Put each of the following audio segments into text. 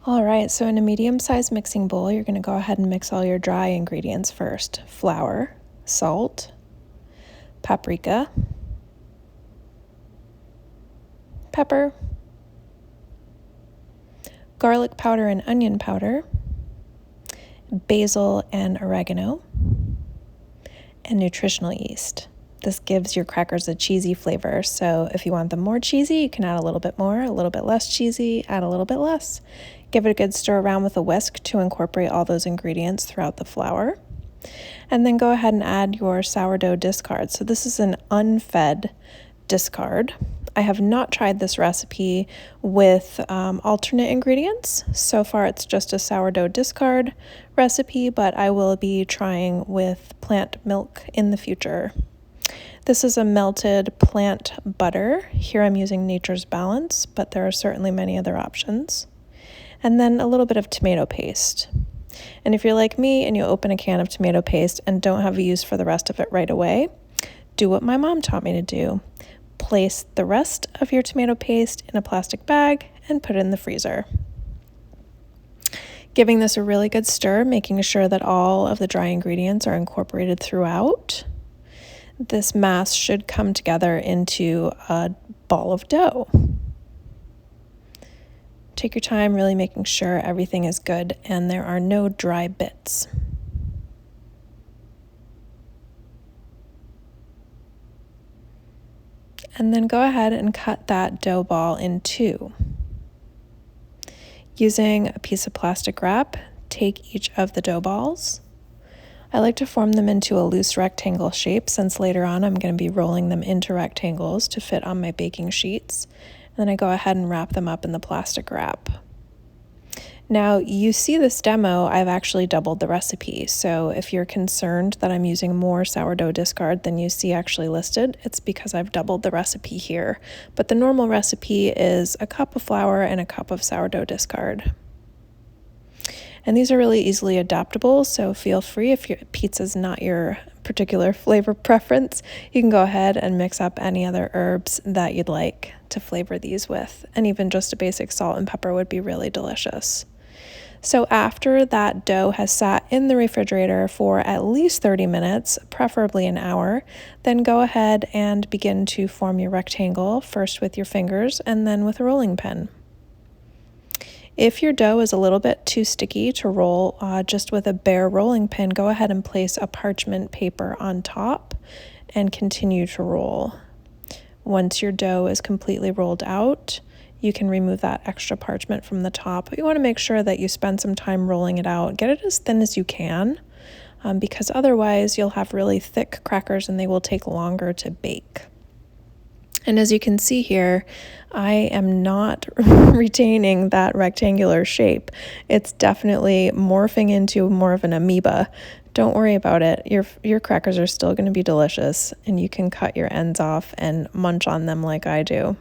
All right, so in a medium-sized mixing bowl, you're going to go ahead and mix all your dry ingredients first. Flour, salt, paprika, pepper, garlic powder and onion powder, basil and oregano, and nutritional yeast. This gives your crackers a cheesy flavor, so if you want them more cheesy, you can add a little bit more, a little bit less cheesy, add a little bit less. Give it a good stir around with a whisk to incorporate all those ingredients throughout the flour. And then go ahead and add your sourdough discard. So this is an unfed discard. I have not tried this recipe with alternate ingredients. So far it's just a sourdough discard recipe, but I will be trying with plant milk in the future. This is a melted plant butter. Here I'm using Nature's Balance, but there are certainly many other options. And then a little bit of tomato paste. And if you're like me and you open a can of tomato paste and don't have a use for the rest of it right away, do what my mom taught me to do. Place the rest of your tomato paste in a plastic bag and put it in the freezer. Giving this a really good stir, making sure that all of the dry ingredients are incorporated throughout. This mass should come together into a ball of dough. Take your time, really making sure everything is good and there are no dry bits. And then go ahead and cut that dough ball in two. Using a piece of plastic wrap, take each of the dough balls. I like to form them into a loose rectangle shape since later on I'm going to be rolling them into rectangles to fit on my baking sheets. And then I go ahead and wrap them up in the plastic wrap. Now you see this demo, I've actually doubled the recipe. So if you're concerned that I'm using more sourdough discard than you see actually listed, it's because I've doubled the recipe here. But the normal recipe is a cup of flour and a cup of sourdough discard. And these are really easily adaptable, so feel free if your pizza's not your particular flavor preference, you can go ahead and mix up any other herbs that you'd like to flavor these with. And even just a basic salt and pepper would be really delicious. So after that dough has sat in the refrigerator for at least 30 minutes, preferably an hour, then go ahead and begin to form your rectangle, first with your fingers and then with a rolling pin. If your dough is a little bit too sticky to roll just with a bare rolling pin, go ahead and place a parchment paper on top and continue to roll. Once your dough is completely rolled out, you can remove that extra parchment from the top. But you want to make sure that you spend some time rolling it out. Get it as thin as you can, because otherwise you'll have really thick crackers and they will take longer to bake. And as you can see here, I am not retaining that rectangular shape. It's definitely morphing into more of an amoeba. Don't worry about it. Your crackers are still going to be delicious, and you can cut your ends off and munch on them like I do.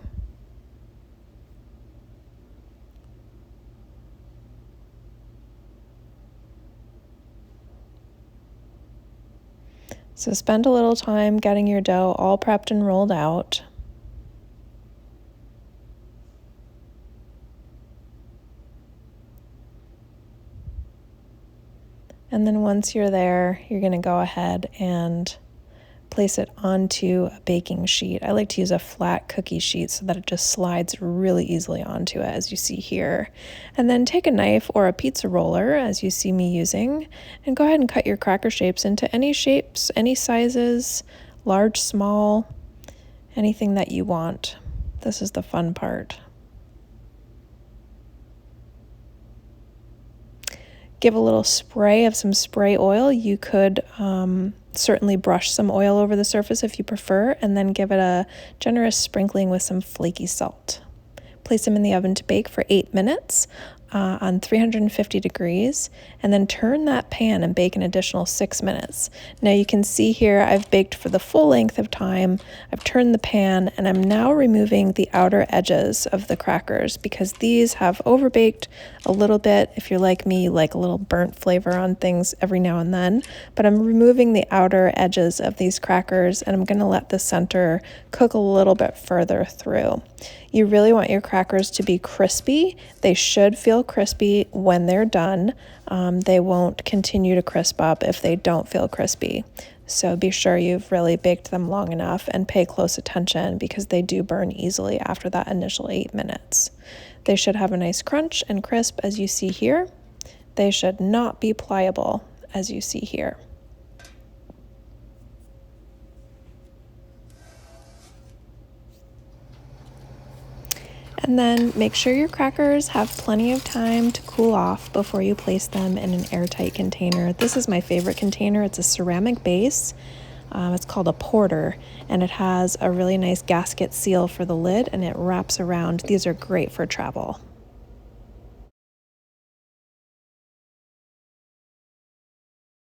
So spend a little time getting your dough all prepped and rolled out. And then once you're there, you're going to go ahead and place it onto a baking sheet. I like to use a flat cookie sheet so that it just slides really easily onto it, as you see here. And then take a knife or a pizza roller, as you see me using, and go ahead and cut your cracker shapes into any shapes, any sizes, large, small, anything that you want. This is the fun part. Give a little spray of some spray oil. You could certainly brush some oil over the surface if you prefer, and then give it a generous sprinkling with some flaky salt. Place them in the oven to bake for 8 minutes on 350 degrees, and then turn that pan and bake an additional 6 minutes. Now you can see here I've baked for the full length of time. I've turned the pan, and I'm now removing the outer edges of the crackers because these have overbaked a little bit. If you're like me, you like a little burnt flavor on things every now and then, but I'm removing the outer edges of these crackers, and I'm going to let the center cook a little bit further through. You really want your crackers to be crispy. They should feel feel crispy when they're done. They won't continue to crisp up if they don't feel crispy. So be sure you've really baked them long enough and pay close attention because they do burn easily after that initial 8 minutes. They should have a nice crunch and crisp as you see here. They should not be pliable as you see here. And then make sure your crackers have plenty of time to cool off before you place them in an airtight container. This is my favorite container. It's a ceramic base. It's called a porter, and it has a really nice gasket seal for the lid, and it wraps around. These are great for travel.